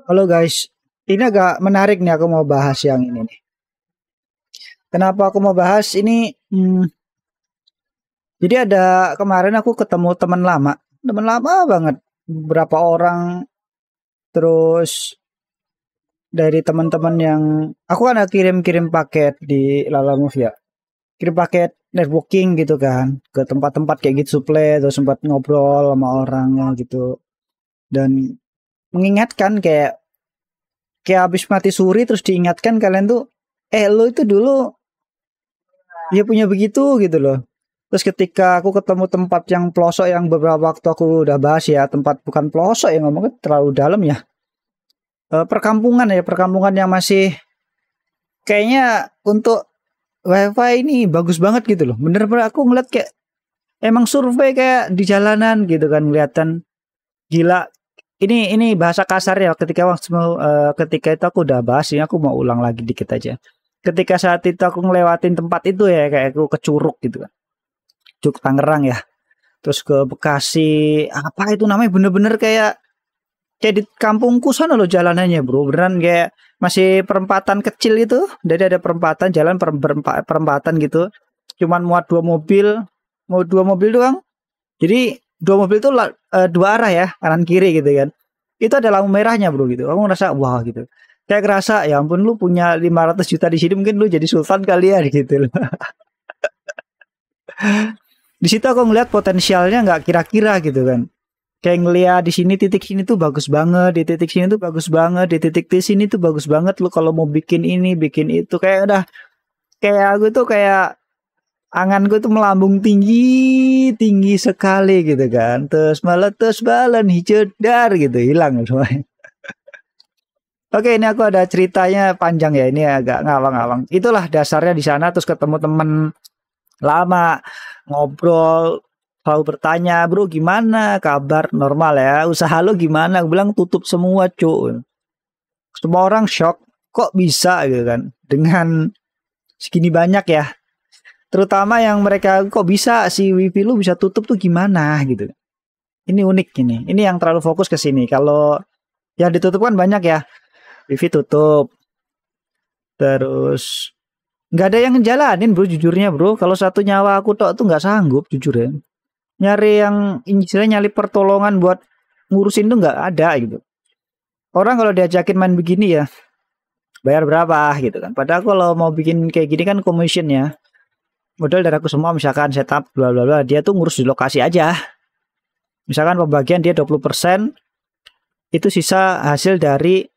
Halo guys, ini agak menarik nih aku mau bahas yang ini nih. Kenapa aku mau bahas ini? Jadi ada kemarin aku ketemu teman lama banget, beberapa orang. Terus dari teman-teman yang aku kan ada kirim-kirim paket di Lalamove ya, kirim paket networking gitu kan ke tempat-tempat kayak gitu suple, terus sempat ngobrol sama orangnya gitu dan mengingatkan kayak kayak habis mati suri terus diingatkan kalian tuh lo itu dulu dia punya begitu gitu loh. Terus ketika aku ketemu tempat yang pelosok yang beberapa waktu aku udah bahas ya, tempat bukan pelosok ya ngomongnya terlalu dalam ya. Perkampungan ya, perkampungan yang masih kayaknya untuk wifi ini bagus banget gitu loh. Bener-bener aku ngeliat kayak emang survei kayak di jalanan gitu kan kelihatan gila. Ini bahasa kasar ya ketika itu aku udah bahas ini aku mau ulang lagi dikit aja. Ketika saat itu aku ngelewatin tempat itu ya kayak aku ke Curug gitu kan. Curug Tangerang ya. Terus ke Bekasi, apa itu namanya bener-bener kayak kayak di kampungku sana loh jalanannya bro, beneran kayak masih perempatan kecil itu, jadi ada perempatan jalan perempatan gitu, cuman muat dua mobil doang, jadi dua mobil itu dua arah ya, kanan kiri gitu kan, itu ada lampu merahnya bro gitu, aku ngerasa wah gitu, kayak ngerasa ya ampun lu punya 500 juta di sini mungkin lu jadi sultan kali ya gitu loh. Di situ aku ngeliat potensialnya nggak kira-kira gitu kan. Kayak ngeliat di sini titik sini tuh bagus banget, di titik sini tuh bagus banget, di titik di sini tuh bagus banget lu kalau mau bikin ini, bikin itu kayak udah kayak aku tuh kayak anganku tuh melambung tinggi tinggi sekali gitu kan. Terus meletus balen hijau dar gitu hilang semuanya. Oke, ini aku ada ceritanya panjang ya, ini agak ngawang-ngawang. Itulah dasarnya di sana terus ketemu temen lama ngobrol selalu bertanya bro gimana kabar normal ya usaha lo gimana aku bilang tutup semua cuy semua orang shock kok bisa gitu kan dengan segini banyak ya terutama yang mereka kok bisa si wifi lu bisa tutup tuh gimana gitu ini unik ini yang terlalu fokus ke sini kalau yang ditutup kan banyak ya wifi tutup terus nggak ada yang ngejalanin bro jujurnya bro kalau satu nyawa aku tok tuh nggak sanggup jujur ya nyari yang istilahnya nyari pertolongan buat ngurusin tuh nggak ada gitu orang kalau diajakin main begini ya bayar berapa gitu kan padahal kalau mau bikin kayak gini kan commission ya modal dari aku semua misalkan setup bla bla bla dia tuh ngurus di lokasi aja misalkan pembagian dia 20% itu sisa hasil dari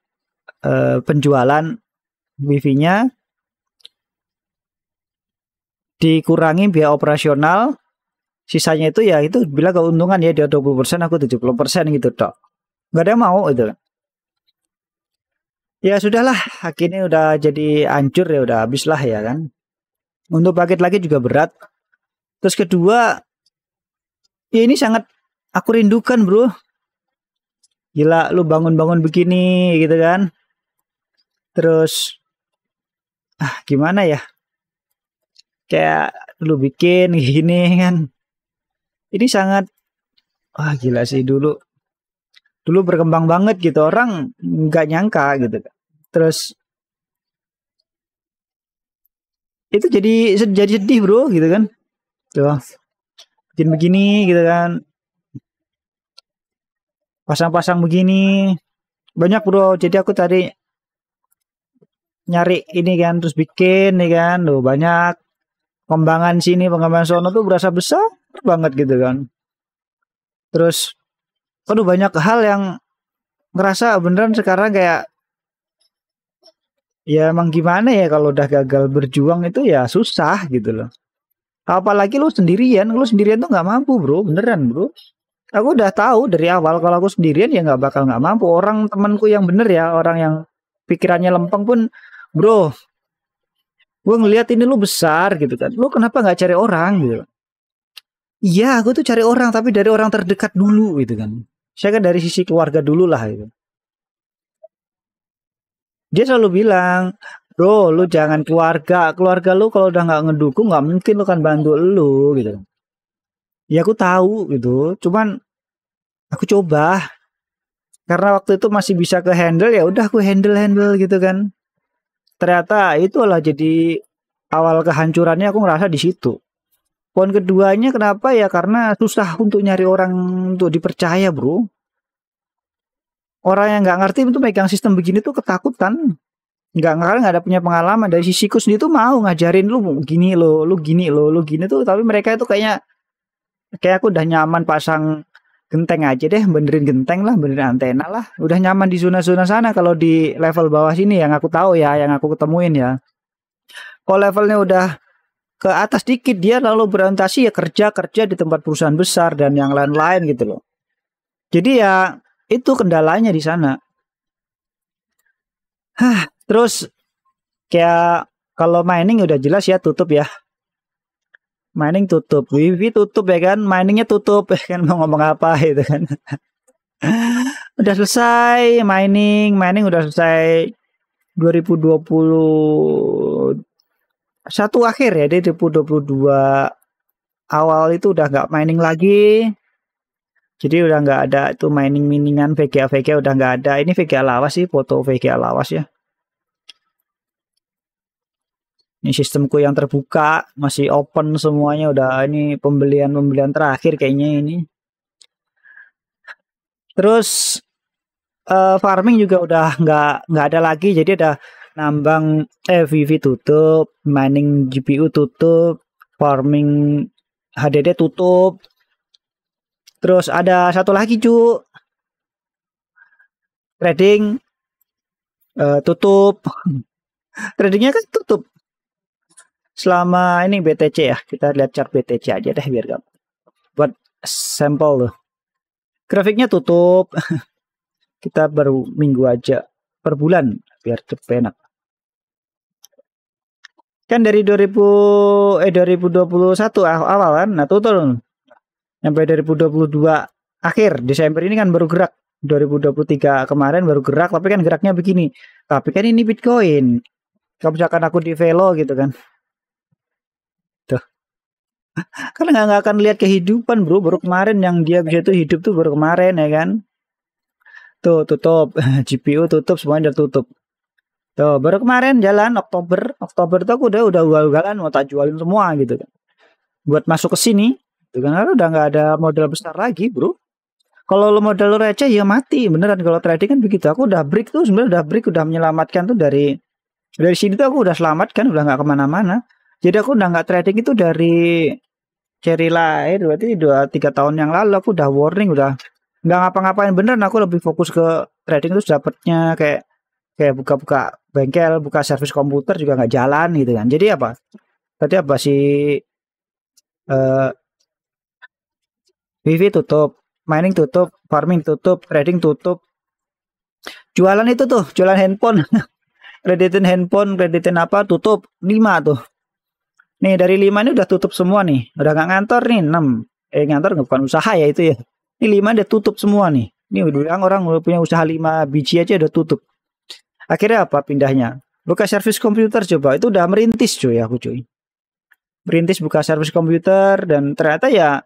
penjualan wifi-nya dikurangi biaya operasional sisanya itu ya itu bila keuntungan ya dia 20% aku 70% gitu dok nggak ada yang mau itu ya sudahlah akhirnya udah jadi hancur ya udah habis lah ya kan untuk paket lagi juga berat terus kedua ya ini sangat aku rindukan bro gila lu bangun-bangun begini gitu kan terus gimana ya kayak lu bikin gini kan ini sangat gila sih dulu berkembang banget gitu orang nggak nyangka gitu terus itu jadi sedih bro gitu kan tuh bikin begini gitu kan pasang-pasang begini banyak bro jadi aku tadi nyari ini kan terus bikin nih kan loh banyak pengembangan sini pengembangan sono tuh berasa besar banget gitu kan terus aduh banyak hal yang ngerasa beneran sekarang kayak ya emang gimana ya kalau udah gagal berjuang itu ya susah gitu loh apalagi lu sendirian tuh nggak mampu bro beneran bro aku udah tahu dari awal kalau aku sendirian ya nggak mampu orang temanku yang bener ya orang yang pikirannya lempeng pun bro gue ngelihat ini lu besar gitu kan lu kenapa nggak cari orang gitu iya aku tuh cari orang tapi dari orang terdekat dulu gitu kan saya kan dari sisi keluarga dulu lah gitu dia selalu bilang bro lu jangan keluarga lu kalau udah nggak ngedukung nggak mungkin lu kan bantu lu gitu ya aku tahu gitu cuman aku coba Karena waktu itu masih bisa ke handle, ya udah aku handle gitu kan. Ternyata itulah jadi awal kehancurannya, aku ngerasa di situ. Poin keduanya kenapa ya, karena susah untuk nyari orang untuk dipercaya, bro. Orang yang nggak ngerti itu megang sistem begini tuh ketakutan. Nggak ada punya pengalaman. Dari sisiku sendiri tuh mau ngajarin lu gini lo, lu gini lo, lu gini tuh, tapi mereka itu kayak aku udah nyaman pasang genteng aja deh, benerin genteng lah, benerin antena lah, udah nyaman di zona-zona sana. Kalau di level bawah sini yang aku tahu ya, yang aku ketemuin ya, kalau levelnya udah ke atas dikit, dia lalu berorientasi ya kerja di tempat perusahaan besar dan yang lain-lain gitu loh. Jadi ya itu kendalanya di sana. Terus kayak kalau mining udah jelas ya tutup ya. Mining tutup, wifi tutup ya kan, miningnya tutup ya kan, mau ngomong apa gitu kan. Udah selesai mining udah selesai 2021 akhir ya, di 2022 awal itu udah nggak mining lagi. Jadi udah nggak ada itu miningan VGA udah nggak ada. Ini VGA lawas sih, foto VGA lawas ya. Ini sistemku yang terbuka, masih open semuanya, udah ini pembelian terakhir kayaknya ini. Terus farming juga udah nggak ada lagi, jadi ada nambang VV tutup, mining GPU tutup, farming HDD tutup. Terus ada satu lagi cu, trading tutup. Tradingnya kan tutup selama ini BTC ya. Kita lihat chart BTC aja deh biar gak buat sampel loh. Grafiknya tutup. Kita baru minggu aja, per bulan biar cepet enak. Kan dari 2021 awal kan, nah tutup sampai 2022 akhir Desember ini kan baru gerak. 2023 kemarin baru gerak, tapi kan geraknya begini. Tapi kan ini Bitcoin. Kalau misalkan aku di Velo gitu kan, tuh, karena nggak akan lihat kehidupan bro. Baru kemarin yang dia bisa itu hidup tuh baru kemarin ya kan. Tuh tutup, GPU tutup, semuanya udah tutup. Tuh baru kemarin jalan Oktober tuh aku udah ugal-ugalan mau tak jualin semua gitu kan. Buat masuk ke sini, gitu kan, karena udah nggak ada modal besar lagi bro. Kalau lo modal lo receh ya mati beneran. Kalau trading kan begitu. Aku udah break tuh sebenarnya, udah menyelamatkan tuh dari sini tuh aku udah selamatkan, udah nggak kemana-mana. Jadi aku udah nggak trading itu dari Cherry lahir, berarti 2-3 tahun yang lalu aku udah warning, udah nggak ngapa-ngapain beneran. Aku lebih fokus ke trading, terus dapetnya kayak buka-buka bengkel, buka servis komputer juga nggak jalan gitu kan. Jadi apa? Tadi apa sih? Wifi tutup, mining tutup, farming tutup, trading tutup. Jualan itu tuh, jualan handphone. kreditin apa tutup 5 tuh. Nih dari 5 ini udah tutup semua nih. Udah nggak ngantor nih 6. Ngantor bukan usaha ya itu ya. Ini 5 udah tutup semua nih. Ini udah orang udah punya usaha 5 biji aja udah tutup. Akhirnya apa pindahnya? Buka servis komputer coba. Itu udah merintis cuy aku cuy. Merintis buka servis komputer dan ternyata ya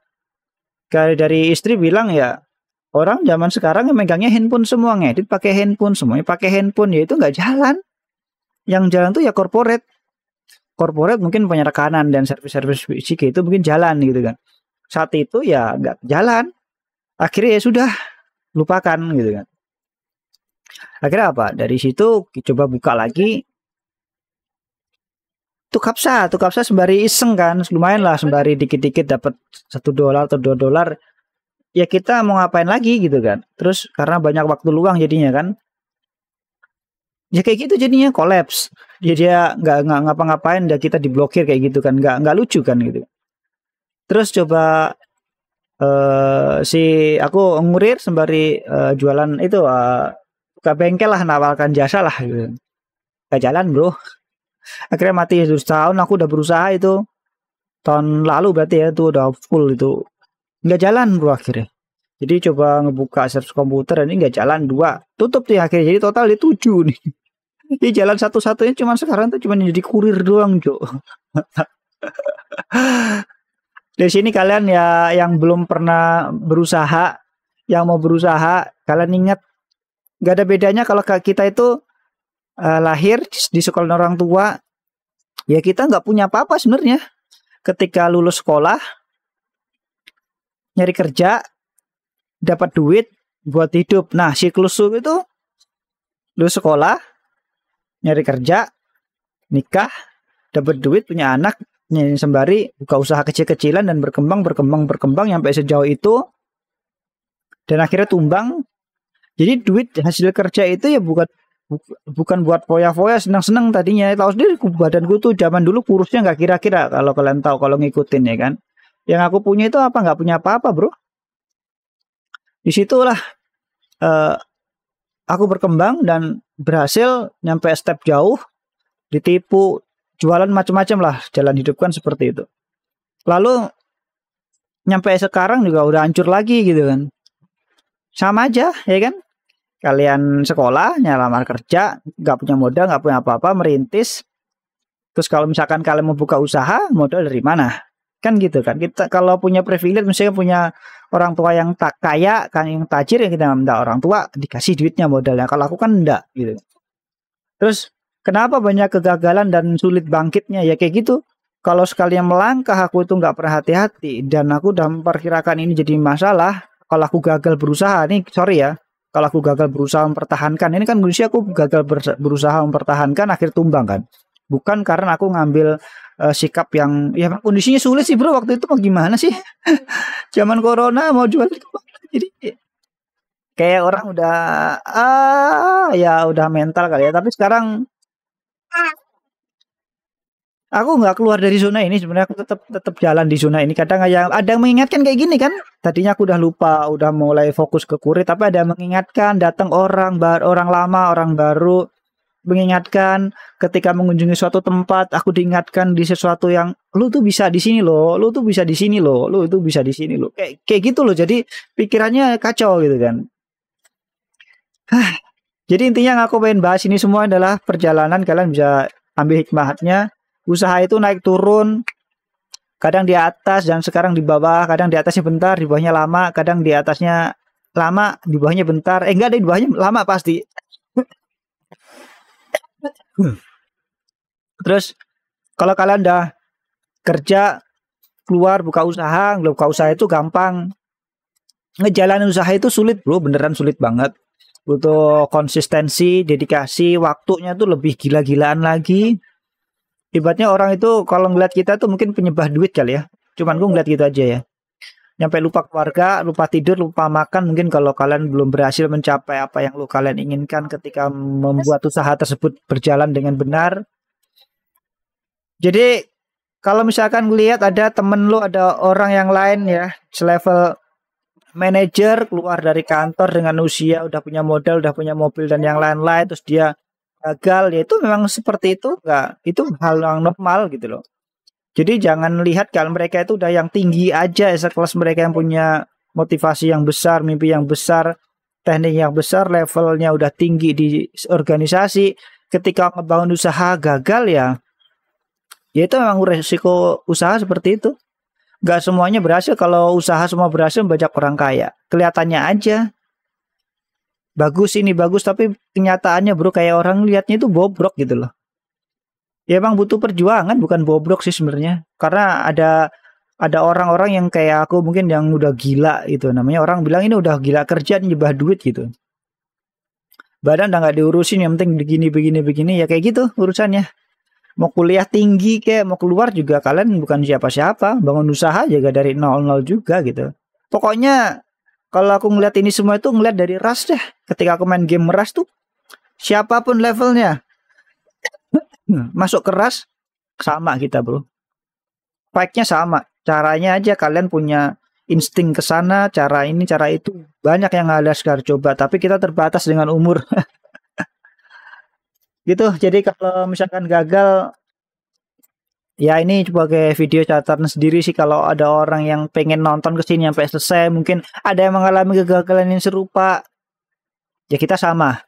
dari istri bilang ya, orang zaman sekarang yang megangnya handphone semua, ngedit pakai handphone, semuanya pakai handphone, ya itu nggak jalan. Yang jalan tuh ya corporate mungkin punya rekanan dan servis-servis fisik itu mungkin jalan gitu kan. Saat itu ya nggak jalan. Akhirnya ya sudah lupakan gitu kan. Akhirnya apa? Dari situ coba buka lagi. Tukapsa sembari iseng kan, lumayan lah sembari dikit-dikit dapat $1 atau $2. Ya kita mau ngapain lagi gitu kan. Terus karena banyak waktu luang jadinya kan. Ya kayak gitu jadinya kolaps. Dia nggak ngapa-ngapain, dan kita diblokir kayak gitu kan. Nggak lucu kan gitu. Terus coba aku ngurir sembari jualan itu buka bengkel lah, nawarkan jasa lah gitu. Gak jalan bro. Akhirnya mati. Setahun aku udah berusaha itu. Tahun lalu berarti ya itu udah full itu. Nggak jalan bro akhirnya. Jadi coba ngebuka servis komputer dan ini nggak jalan 2. Tutup tuh akhirnya. Jadi total di 7 nih. Jadi jalan satu-satunya cuman sekarang tuh cuman jadi kurir doang cok. Dari sini kalian ya yang belum pernah berusaha, yang mau berusaha, kalian ingat Nggak ada bedanya kalau kita itu lahir di sekolah orang tua, ya kita nggak punya apa-apa sebenarnya. Ketika lulus sekolah, nyari kerja, dapat duit buat hidup. Nah, siklus itu lulus sekolah, nyari kerja, nikah, dapat duit, punya anak, sembari buka usaha kecil-kecilan dan berkembang sampai sejauh itu, dan akhirnya tumbang. Jadi duit hasil kerja itu ya bukan buat foya-foya, senang-senang tadinya. Tahu sendiri badanku tuh zaman dulu kurusnya nggak kira-kira, kalau kalian tahu, kalau ngikutin ya kan. Yang aku punya itu apa? Nggak punya apa-apa, bro. Disitulah aku berkembang dan berhasil nyampe step jauh, ditipu, jualan macam-macam lah, jalan hidup kan seperti itu. Lalu nyampe sekarang juga udah hancur lagi gitu kan. Sama aja ya kan. Kalian sekolah, nyalamar kerja, nggak punya modal, nggak punya apa-apa, merintis. Terus kalau misalkan kalian mau buka usaha, modal dari mana? Kan gitu kan. Kita kalau punya privilege, misalnya punya orang tua yang tak kaya, kan yang tajir, yang kita minta orang tua dikasih duitnya, modalnya. Kalau aku kan enggak gitu. Terus kenapa banyak kegagalan dan sulit bangkitnya? Ya kayak gitu. Kalau sekalian melangkah, aku itu nggak pernah hati-hati, dan aku udah memperkirakan ini jadi masalah. Kalau aku gagal berusaha, nih sorry ya, kalau aku gagal berusaha mempertahankan, ini kan kondisi aku gagal berusaha mempertahankan, akhir tumbang kan. Bukan karena aku ngambil sikap yang, ya kondisinya sulit sih bro, waktu itu mau gimana sih. Zaman corona mau jual, jadi kayak orang udah ya udah mental kali ya. Tapi sekarang aku nggak keluar dari zona ini, sebenarnya aku tetap jalan di zona ini. Kadang ada yang mengingatkan kayak gini kan. Tadinya aku udah lupa, udah mulai fokus ke kurir, tapi ada yang mengingatkan, datang orang lama, orang baru, mengingatkan. Ketika mengunjungi suatu tempat, aku diingatkan di sesuatu yang, lu tuh bisa di sini loh, lu tuh bisa di sini loh, lu itu bisa di sini loh. Kayak gitu loh. Jadi pikirannya kacau gitu kan. Jadi intinya yang aku pengen bahas ini semua adalah perjalanan. Kalian bisa ambil hikmahnya. Usaha itu naik turun, kadang di atas dan sekarang di bawah, kadang di atasnya bentar, di bawahnya lama, kadang di atasnya lama, di bawahnya bentar. Enggak deh, di bawahnya lama pasti. Terus kalau kalian udah kerja, keluar, buka usaha itu gampang. Ngejalanin usaha itu sulit bro, beneran sulit banget. Butuh konsistensi, dedikasi, waktunya tuh lebih gila-gilaan lagi. Ibaratnya orang itu kalau ngeliat kita tuh mungkin penyembah duit kali ya. Cuman gue ngeliat gitu aja ya. Nyampe lupa keluarga, lupa tidur, lupa makan. Mungkin kalau kalian belum berhasil mencapai apa yang kalian inginkan ketika membuat usaha tersebut berjalan dengan benar. Jadi kalau misalkan ngeliat ada temen lu, ada orang yang lain ya, selevel manajer, keluar dari kantor dengan usia, udah punya modal, udah punya mobil dan yang lain-lain, terus dia gagal, ya itu memang seperti itu, enggak, itu hal yang normal gitu loh. Jadi jangan lihat kalau mereka itu udah yang tinggi aja, sekelas mereka yang punya motivasi yang besar, mimpi yang besar, teknik yang besar, levelnya udah tinggi di organisasi, ketika ngebangun usaha gagal ya itu memang resiko usaha seperti itu. Enggak semuanya berhasil. Kalau usaha semua berhasil, banyak orang kaya, kelihatannya aja bagus, ini bagus, tapi kenyataannya bro kayak orang lihatnya itu bobrok gitu loh. Ya emang butuh perjuangan, bukan bobrok sih sebenarnya. Karena ada orang-orang yang kayak aku mungkin yang udah gila gitu. Namanya orang bilang ini udah gila kerja, nyebah duit gitu. Badan udah nggak diurusin, yang penting begini ya kayak gitu urusannya. Mau kuliah tinggi kayak mau keluar juga kalian bukan siapa-siapa, bangun usaha juga dari 00 juga gitu. Pokoknya kalau aku ngeliat ini semua itu ngeliat dari ras deh. Ketika aku main game ras tuh, siapapun levelnya, masuk ke ras, sama kita bro. Fight-nya sama. Caranya aja kalian punya insting ke sana, cara ini, cara itu. Banyak yang Alaskar coba, tapi kita terbatas dengan umur. Gitu, jadi kalau misalkan gagal, ya ini sebagai video catatan sendiri sih. Kalau ada orang yang pengen nonton kesini sampai selesai, mungkin ada yang mengalami kegagalan yang serupa, ya kita sama.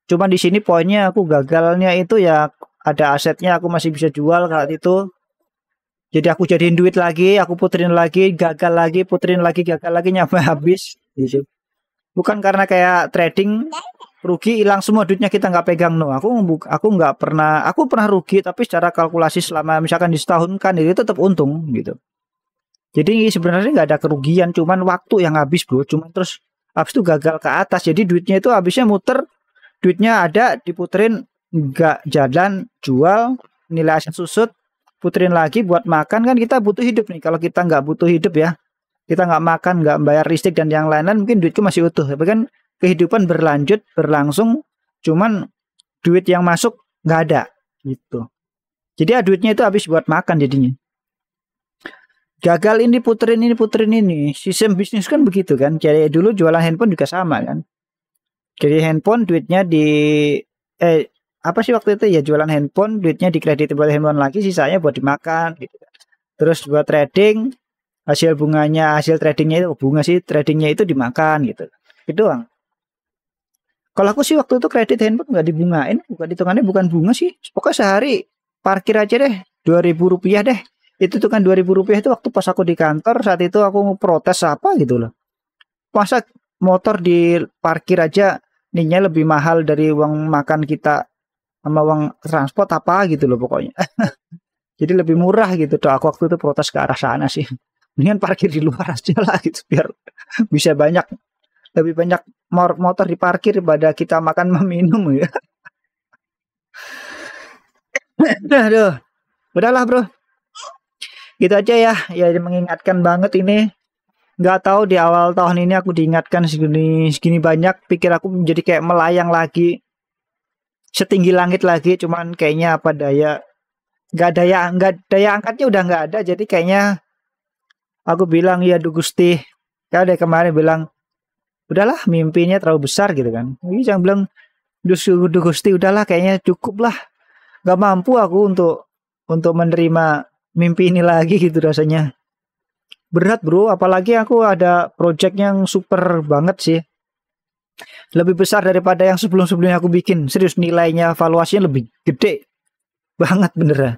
Cuma di sini poinnya aku gagalnya itu ya ada asetnya, aku masih bisa jual saat itu. Jadi aku jadiin duit lagi, aku puterin lagi, gagal lagi, puterin lagi, gagal lagi, nyampe habis. Gitu. Bukan karena kayak trading, rugi hilang semua duitnya kita nggak pegang. No, aku nggak pernah, aku pernah rugi tapi secara kalkulasi selama misalkan di setahun kan itu tetap untung gitu. Jadi sebenarnya nggak ada kerugian, cuman waktu yang habis bro, cuman terus habis itu gagal ke atas, jadi duitnya itu habisnya muter, duitnya ada diputerin nggak jalan, jual, nilai aset susut, puterin lagi buat makan. Kan kita butuh hidup nih, kalau kita nggak butuh hidup ya, kita nggak makan, nggak bayar listrik dan yang lain-lain, mungkin duitku masih utuh. Tapi kan kehidupan berlanjut, berlangsung, cuman duit yang masuk nggak ada gitu. Jadi ya duitnya itu habis buat makan jadinya. Gagal ini puterin ini. Sistem bisnis kan begitu kan. Jadi dulu jualan handphone juga sama kan. Jadi handphone duitnya di apa sih waktu itu ya, jualan handphone duitnya dikredit buat handphone lagi, sisanya buat dimakan gitu kan. Terus buat trading, hasil bunganya, hasil tradingnya itu bunga sih, tradingnya itu dimakan gitu. Itu doang. Kalau aku sih waktu itu kredit handphone nggak dibungain, bukan hitungannya bukan bunga sih. Pokoknya sehari parkir aja deh, 2.000 rupiah deh. Itu tuh kan 2.000 rupiah itu waktu pas aku di kantor, saat itu aku protes apa gitu loh. Masa motor di parkir aja nilainya lebih mahal dari uang makan kita sama uang transport apa gitu loh pokoknya. Jadi lebih murah gitu tuh. Aku waktu itu protes ke arah sana sih. Mendingan parkir di luar aja lah gitu biar bisa lebih banyak motor diparkir daripada kita makan minum ya. Aduh. Udahlah bro. Gitu aja ya. Ya mengingatkan banget ini. Nggak tahu di awal tahun ini aku diingatkan segini banyak. Pikir aku menjadi kayak melayang lagi. Setinggi langit lagi. Cuman kayaknya apa daya. Nggak daya angkatnya udah nggak ada. Jadi kayaknya aku bilang ya Duh Gusti. Kayak dari kemarin bilang. Udahlah mimpinya terlalu besar gitu kan. Ini jangan bilang Duh Gusti udahlah kayaknya cukup lah. Nggak mampu aku untuk menerima mimpi ini lagi gitu rasanya. Berat bro, apalagi aku ada project yang super banget sih. Lebih besar daripada yang sebelum-sebelumnya aku bikin. Serius nilainya, valuasinya lebih gede banget beneran.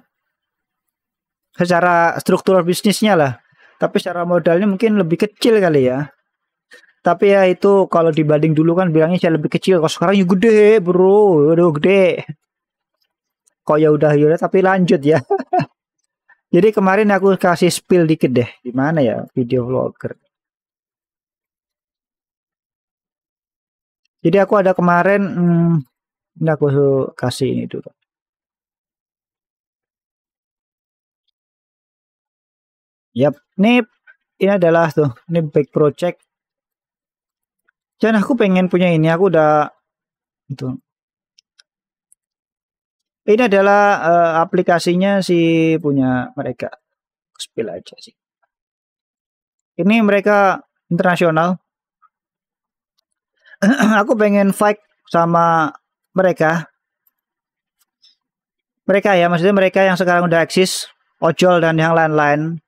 Secara struktur bisnisnya lah. Tapi secara modalnya mungkin lebih kecil kali ya. Tapi ya itu kalau dibanding dulu kan bilangnya saya lebih kecil. Kalau sekarang ya gede bro, udah gede. Kok ya udah tapi lanjut ya. Jadi kemarin aku kasih spill dikit deh. Di mana ya video vlogger. Jadi aku ada kemarin ini aku kasih ini dulu. Yap, ini adalah tuh, ini back project. Dan aku pengen punya ini, aku udah itu. Ini adalah aplikasinya si punya mereka. Spill aja sih. Ini mereka internasional. Aku pengen fight sama mereka. Mereka ya, maksudnya mereka yang sekarang udah eksis, ojol dan yang lain-lain.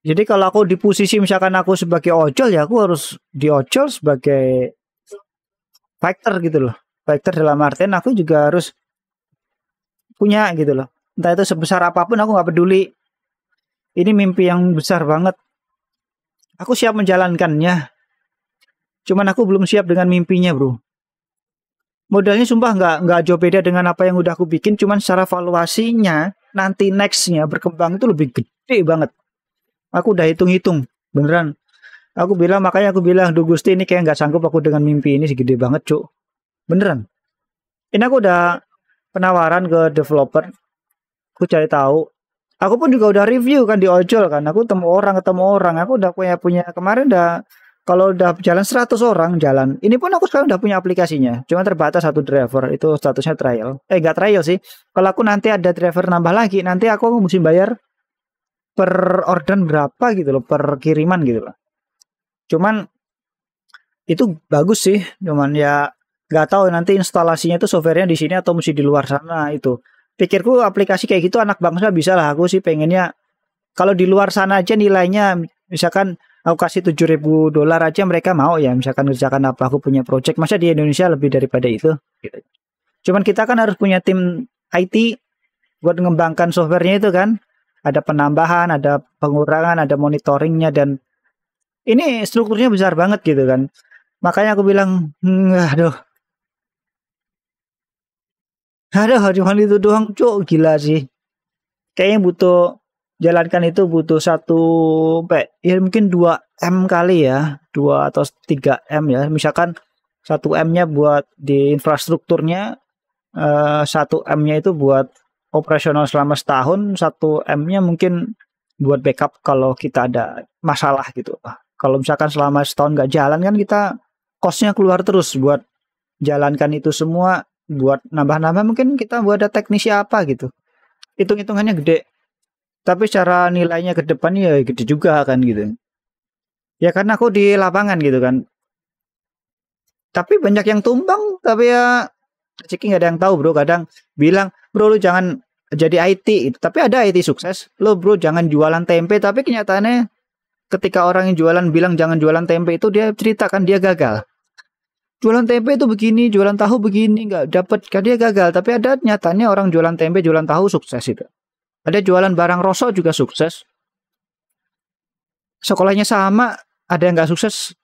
Jadi kalau aku di posisi misalkan aku sebagai ojol ya, aku harus diojol sebagai fighter gitu loh. Fighter dalam artian aku juga harus punya gitu loh. Entah itu sebesar apapun aku nggak peduli. Ini mimpi yang besar banget. Aku siap menjalankannya. Cuman aku belum siap dengan mimpinya bro. Modalnya sumpah nggak jauh beda dengan apa yang udah aku bikin. Cuman secara valuasinya nanti nextnya berkembang itu lebih gede banget. Aku udah hitung-hitung beneran. Makanya aku bilang Duh Gusti ini kayak nggak sanggup aku dengan mimpi ini segede banget cuk. Beneran. Ini aku udah penawaran ke developer. Aku cari tahu. Aku pun juga udah review kan di ojol kan. Aku ketemu orang. Aku udah punya kemarin kalau udah jalan 100 orang jalan. Ini pun aku sekarang udah punya aplikasinya. Cuma terbatas satu driver. Itu statusnya trial. Enggak trial sih. Kalau aku nanti ada driver nambah lagi, nanti aku mesti bayar per order berapa gitu loh, per kiriman gitu loh. Cuman itu bagus sih. Cuman ya nggak tahu nanti instalasinya itu softwarenya di sini atau mesti di luar sana itu. Pikirku aplikasi kayak gitu anak bangsa bisa lah. Aku sih pengennya kalau di luar sana aja nilainya misalkan aku kasih $7.000 aja mereka mau ya misalkan kerjakan apa aku punya project. Masa di Indonesia lebih daripada itu gitu. Cuman kita kan harus punya tim IT buat mengembangkan softwarenya itu kan. Ada penambahan, ada pengurangan, ada monitoringnya dan ini strukturnya besar banget gitu kan. Makanya aku bilang, aduh, aduh, cuma itu doang, cuk, gila sih. Kayaknya butuh jalankan itu butuh satu ya mungkin 2 M kali ya, 2 atau 3 M ya. Misalkan 1 M-nya buat di infrastrukturnya, 1 M-nya itu buat operasional selama setahun, 1 M-nya mungkin buat backup kalau kita ada masalah gitu. Kalau misalkan selama setahun nggak jalan kan kita cost-nya keluar terus buat jalankan itu semua, buat nambah-nambah mungkin kita buat ada teknisi apa gitu. Hitung-hitungannya gede. Tapi secara nilainya ke depan ya gede juga kan gitu. Ya karena aku di lapangan gitu kan. Tapi banyak yang tumbang, tapi ya rezeki nggak ada yang tahu bro. Kadang bilang, bro lu jangan jadi IT gitu. Tapi ada IT sukses. Lo bro jangan jualan tempe. Tapi kenyataannya ketika orang yang jualan bilang jangan jualan tempe itu dia ceritakan dia gagal. Jualan tempe itu begini, jualan tahu begini, nggak dapat kan dia gagal. Tapi ada nyatanya orang jualan tempe, jualan tahu sukses itu. Ada jualan barang rosok juga sukses. Sekolahnya sama, ada yang nggak sukses,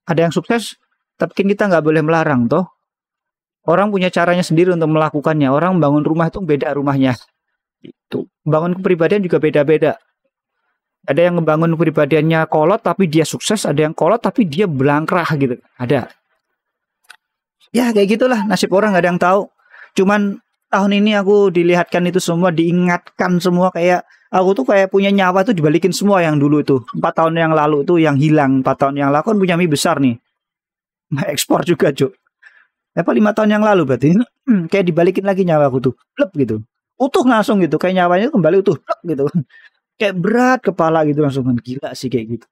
ada yang sukses. Tapi kita nggak boleh melarang toh. Orang punya caranya sendiri untuk melakukannya. Orang bangun rumah itu beda rumahnya. Itu. Bangun kepribadian juga beda-beda. Ada yang membangun kepribadiannya kolot tapi dia sukses, ada yang kolot tapi dia belangkrah gitu. Ada. Ya kayak gitulah nasib orang nggak ada yang tahu. Cuman tahun ini aku dilihatkan itu semua, diingatkan semua kayak aku tuh kayak punya nyawa tuh dibalikin semua yang dulu itu 4 tahun yang lalu itu yang hilang 4 tahun yang lalu kan punya mie besar nih. Ekspor juga Cuk. Apa 5 tahun yang lalu berarti kayak dibalikin lagi nyawa aku tuh. Plep gitu. Utuh langsung gitu kayak nyawanya kembali utuh plep gitu. Kayak berat kepala gitu langsung gila sih kayak gitu.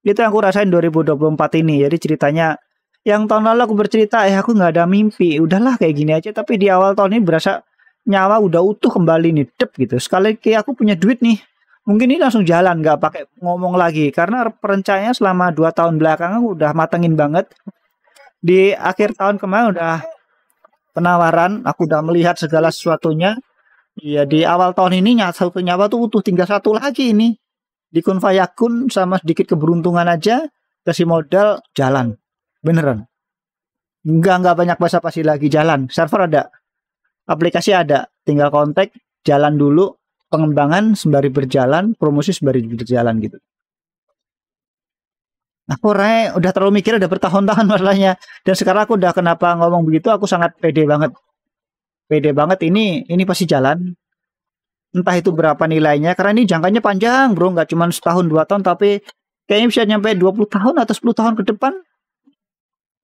Itu yang aku rasain 2024 ini. Jadi ceritanya yang tahun lalu aku bercerita, aku nggak ada mimpi, udahlah kayak gini aja. Tapi di awal tahun ini berasa nyawa udah utuh kembali nih, dep gitu. Sekali kayak aku punya duit nih, mungkin ini langsung jalan, nggak pakai ngomong lagi. Karena perencanaannya selama 2 tahun belakangan udah matengin banget. Di akhir tahun kemarin udah penawaran, aku udah melihat segala sesuatunya. Ya di awal tahun ini satu nyawa tuh utuh, tinggal satu lagi ini. Di kun fayakun sama sedikit keberuntungan aja, kasih modal jalan. Beneran. Enggak banyak basa-basi lagi jalan. Server ada, aplikasi ada, tinggal kontak, jalan dulu, pengembangan sembari berjalan, promosi sembari berjalan gitu. Aku orangnya udah terlalu mikir udah bertahun-tahun masalahnya. Dan sekarang aku udah kenapa ngomong begitu, aku sangat pede banget. Pede banget ini pasti jalan. Entah itu berapa nilainya, karena ini jangkanya panjang bro, nggak cuma setahun 2 tahun, tapi kayaknya bisa nyampe 20 tahun atau 10 tahun ke depan.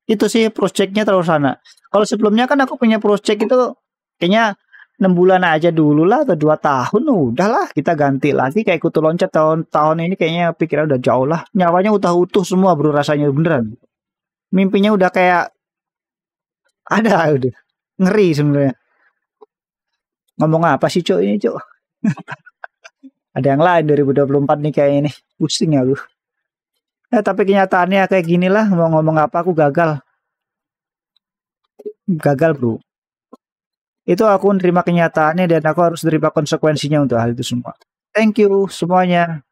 Itu sih proyeknya terus sana. Kalau sebelumnya kan aku punya proyek itu kayaknya 6 bulan aja dulu lah atau 2 tahun udahlah kita ganti lagi kayak kutu loncat tahun ini kayaknya pikiran udah jauh lah. Nyawanya udah utuh semua bro rasanya beneran. Mimpinya udah kayak ada udah ngeri sebenarnya. Ngomong apa sih cok ini cok? Ada yang lain 2024 nih kayak ini. Pusing ya lu. Tapi kenyataannya kayak ginilah mau ngomong apa aku gagal. Gagal bro. Itu aku nerima kenyataannya dan aku harus terima konsekuensinya untuk hal itu semua. Thank you semuanya.